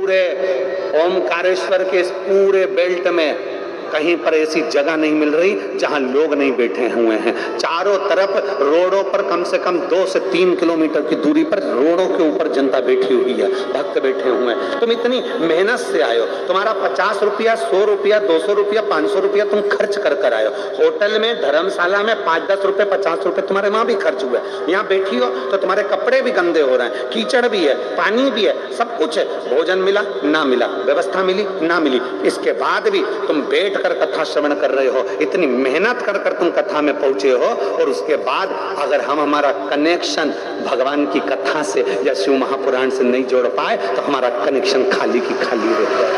पूरे ओमकारेश्वर के इस पूरे बेल्ट में कहीं पर ऐसी जगह नहीं मिल रही जहां लोग नहीं बैठे हुए हैं। चारों तरफ रोडों पर कम से कम 2 से 3 किलोमीटर की दूरी पर रोडों के ऊपर जनता बैठी हुई है, भक्त बैठे हुए हैं। तुम इतनी मेहनत से आए हो, तुम्हारा 50 रुपया, 100 रुपया, 200 रुपया, 500 रुपया तुम खर्च कर आए हो। होटल में, धर्मशाला में 5-10 रुपए, 50 रुपए तुम्हारे वहां भी खर्च हुए। यहाँ बैठी हो तो तुम्हारे कपड़े भी गंदे हो रहे हैं, कीचड़ भी है, पानी भी है, सब कुछ है। भोजन मिला ना मिला, व्यवस्था मिली ना मिली, इसके बाद भी तुम बैठ कर कथा श्रवण कर रहे हो। इतनी मेहनत कर तुम कथा में पहुंचे हो, और उसके बाद अगर हम हमारा कनेक्शन भगवान की कथा से या शिव महापुराण से नहीं जोड़ पाए तो हमारा कनेक्शन खाली की खाली रह गया।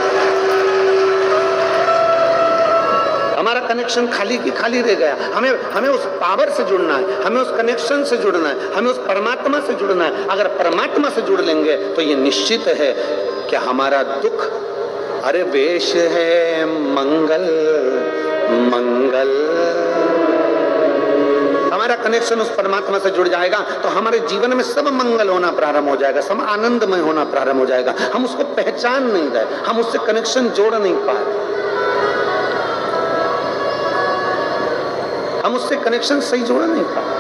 हमारा कनेक्शन खाली की खाली रह गया। हमें उस पावर से जुड़ना है, हमें उस कनेक्शन से जुड़ना है, हमें उस परमात्मा से जुड़ना है। अगर परमात्मा से जुड़ लेंगे तो ये निश्चित है कि हमारा दुख, अरे वेश है मंगल मंगल, हमारा कनेक्शन उस परमात्मा से जुड़ जाएगा तो हमारे जीवन में सब मंगल होना प्रारंभ हो जाएगा, सब आनंदमय होना प्रारंभ हो जाएगा। हम उसको पहचान नहीं रहे, हम उससे कनेक्शन जोड़ नहीं पा रहे, हम उससे कनेक्शन सही जोड़ नहीं पा रहे।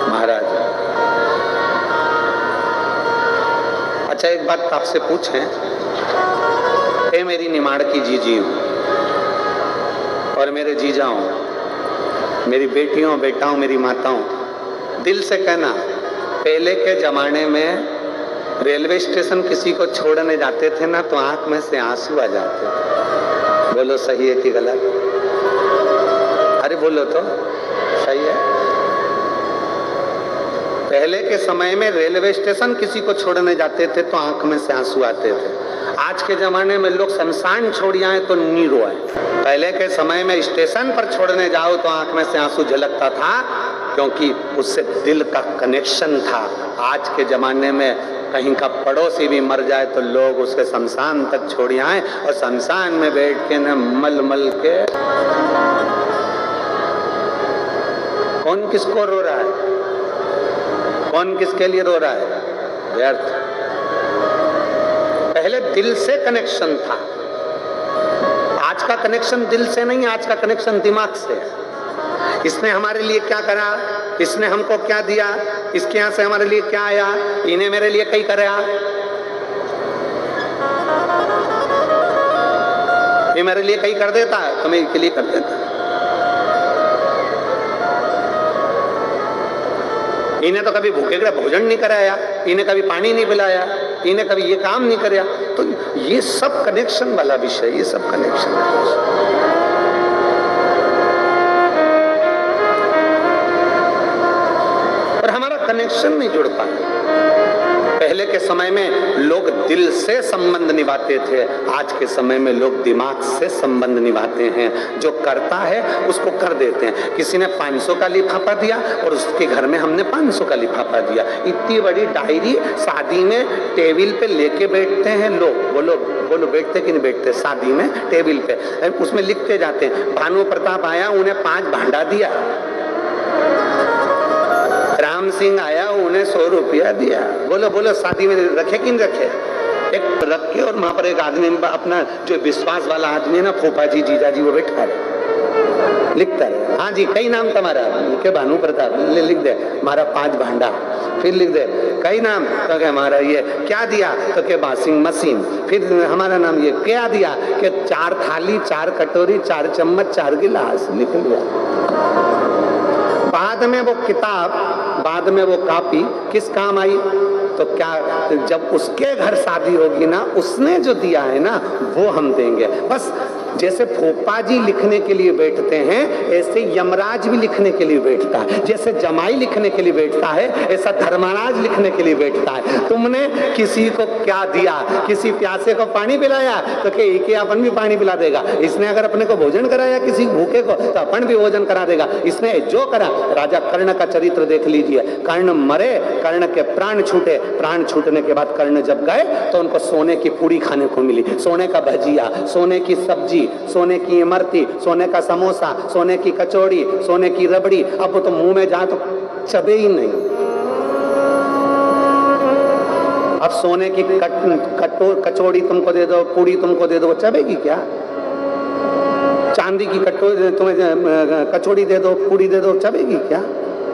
महाराज, अच्छा एक बात आपसे पूछें, ए मेरी निमाड़ की जीजी और मेरे जीजाओं, मेरी बेटियों बेटाओं, मेरी माताओं, दिल से कहना, पहले के जमाने में रेलवे स्टेशन किसी को छोड़ने जाते थे ना तो आंख में से आंसू आ जाते थे। बोलो सही है कि गलत? अरे बोलो तो सही है। पहले के समय में रेलवे स्टेशन किसी को छोड़ने जाते थे तो आंख में से आंसू आते थे। आज के जमाने में लोग शमशान छोड़ आए तो नी रोए। पहले के समय में स्टेशन पर छोड़ने जाओ तो आंख में से आंसू झलकता था, क्योंकि उससे दिल का कनेक्शन था। आज के जमाने में कहीं का पड़ोसी भी मर जाए तो लोग उसके शमशान तक छोड़ आए, और शमशान में बैठ के न मल मल के कौन किसको रो रहा है, कौन किसके लिए रो रहा है? व्यर्थ। पहले दिल से कनेक्शन था, आज का कनेक्शन दिल से नहीं, आज का कनेक्शन दिमाग से। इसने हमारे लिए क्या करा, इसने हमको क्या दिया, इसके यहाँ से हमारे लिए क्या आया, इन्हें मेरे लिए कहीं करा, ये मेरे लिए कहीं कर देता है तो मैं इसके लिए कर देता। इन्हें तो कभी भूखे का भोजन नहीं कराया, इन्हें कभी पानी नहीं पिलाया, इन्हें कभी ये काम नहीं कराया। तो ये सब कनेक्शन वाला विषय, ये सब कनेक्शन वाला विषय। और हमारा कनेक्शन नहीं जुड़ पाया। पहले के समय में लोग दिल से संबंध निभाते थे, आज के समय में लोग दिमाग से संबंध निभाते हैं। जो करता है उसको कर देते हैं। किसी ने 500 का लिफाफा दिया और उसके घर में हमने 500 का लिफाफा दिया। इतनी बड़ी डायरी शादी में टेबल पे लेके बैठते हैं लोग। बोलो बोलो, बैठते कि नहीं बैठते? शादी में टेबल पे उसमें लिखते जाते हैं, भानु प्रताप आया उन्हें 5 भांडा दिया, राम सिंह आया उन्हें 100 रुपया दिया। बोलो बोलो, शादी में रखे कि नहीं रखे? एक रख के, और वहां पर एक आदमी अपना जो विश्वास वाला आदमी है ना, फूफा जी जीजा जी, वो बैठा रहे, लिखता रहे, हाँ जी कई नाम तुम्हारा, के भानु प्रताप लिख दे, हमारा 5 भांडा। फिर लिख दे कई नाम, तो हमारा ये क्या दिया, तो के वॉशिंग मशीन। फिर हमारा नाम ये क्या दिया, कि 4 थाली, 4 कटोरी, 4 चम्मच, 4 गिलास, लिख लिया। बाद में वो किताब, बाद में वो कॉपी किस काम आई? तो क्या जब उसके घर शादी होगी ना, उसने जो दिया है ना वो हम देंगे। बस जैसे फूफा जी लिखने के लिए बैठते हैं, ऐसे यमराज भी लिखने के लिए बैठता है। जैसे जमाई लिखने के लिए बैठता है, ऐसा धर्मराज लिखने के लिए बैठता है। तुमने किसी को क्या दिया? किसी प्यासे को पानी पिलाया तो कि अपन भी पानी पिला देगा। इसने अगर अपने को भोजन कराया किसी भूखे को तो अपन भी भोजन करा देगा। इसने जो करा, राजा कर्ण का चरित्र देख लीजिए। कर्ण मरे, कर्ण के प्राण छूटे, प्राण छूटने के बाद कर्ण जब गए तो उनको सोने की पूरी खाने को मिली, सोने का भजिया, सोने की सब्जी, सोने की इमरती, सोने का समोसा, सोने की कचौड़ी, सोने की रबड़ी। अब वो तो मुंह में जाए तो चबे ही नहीं। अब सोने की कचौड़ी तुमको दे दो, पूड़ी तुमको दे दो, वो चबेगी क्या? चांदी की तुम्हें कचौड़ी दे दो, पूड़ी दे दो, चबेगी क्या?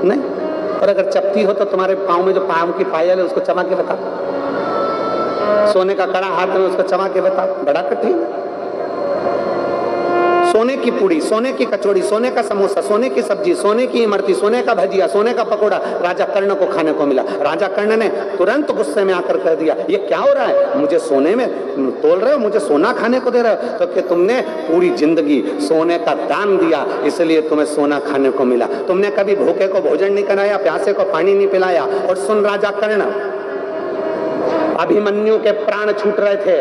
नहीं। और अगर चपती हो तो तुम्हारे पाँव में जो पाँव की पायल है उसको चबा के बता। सोने का कड़ा हाथ में, उसको चबा के बता। बड़ा कठिन। सोने की पूड़ी, सोने की कचौड़ी, सोने का समोसा, सोने की सब्जी, सोने की इमरती, सोने का भजिया, सोने का पकोड़ा राजा कर्ण को खाने को मिला। राजा कर्ण ने तुरंत गुस्से में आकर कह दिया, ये क्या हो रहा है? मुझे सोने में तोल रहे हो, मुझे सोना खाने को दे रहे हो? तो कि तुमने पूरी जिंदगी सोने का दान दिया, इसलिए तुम्हें सोना खाने को मिला। तुमने कभी भूखे को भोजन नहीं कराया, प्यासे को पानी नहीं पिलाया। और सुन राजा कर्ण, अभिमन्यु के प्राण छूट रहे थे,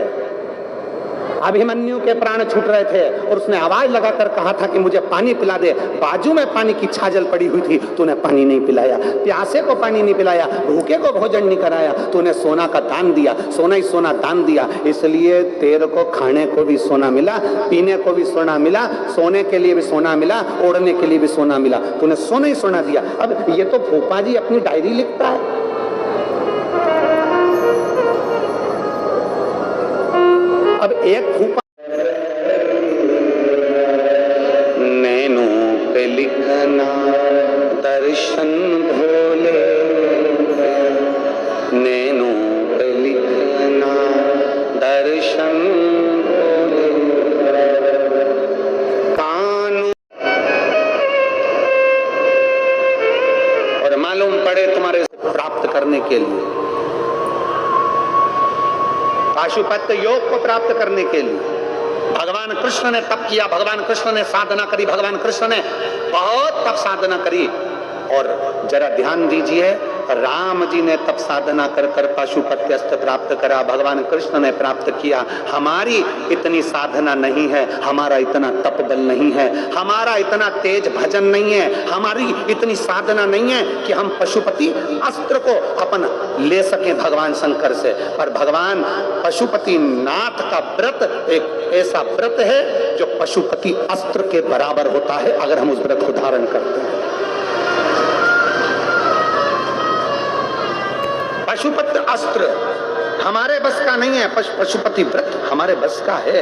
अभिमन्यु के प्राण छूट रहे थे, और उसने आवाज लगाकर कहा था कि मुझे पानी पिला दे। बाजू में पानी की छाजल पड़ी हुई थी, तूने पानी नहीं पिलाया। प्यासे को पानी नहीं पिलाया, भूखे को भोजन नहीं कराया, तूने सोना का दान दिया, सोना ही सोना दान दिया। इसलिए तेरे को खाने को भी सोना मिला, पीने को भी सोना मिला, सोने के लिए भी सोना मिला, ओढ़ने के लिए भी सोना मिला। तूने सोना ही सोना दिया। अब ये तो भोपा जी अपनी डायरी लिखता है। अब एक फूफा नैनों पे लिखना दर्शन भोले, नैनों पे लिखना दर्शन भोले, कानों और मालूम पड़े तुम्हारे प्राप्त करने के लिए, पाशुपत्य योग को प्राप्त करने के लिए भगवान कृष्ण ने तप किया, भगवान कृष्ण ने साधना करी, भगवान कृष्ण ने बहुत तप साधना करी। और जरा ध्यान दीजिए, राम जी ने तप साधना कर कर पाशुपत्य अस्त्र प्राप्त करा, भगवान कृष्ण ने प्राप्त किया। हमारी इतनी साधना नहीं है, हमारा इतना तप बल नहीं है, हमारा इतना तेज भजन नहीं है, हमारी इतनी साधना नहीं है कि हम पशुपति अस्त्र को अपन ले सकें भगवान शंकर से। पर भगवान पशुपति नाथ का व्रत एक ऐसा व्रत है जो पशुपति अस्त्र के बराबर होता है, अगर हम उस व्रत को धारण करते हैं। पशुपति अस्त्र हमारे बस का नहीं है, पशुपति व्रत हमारे बस का है।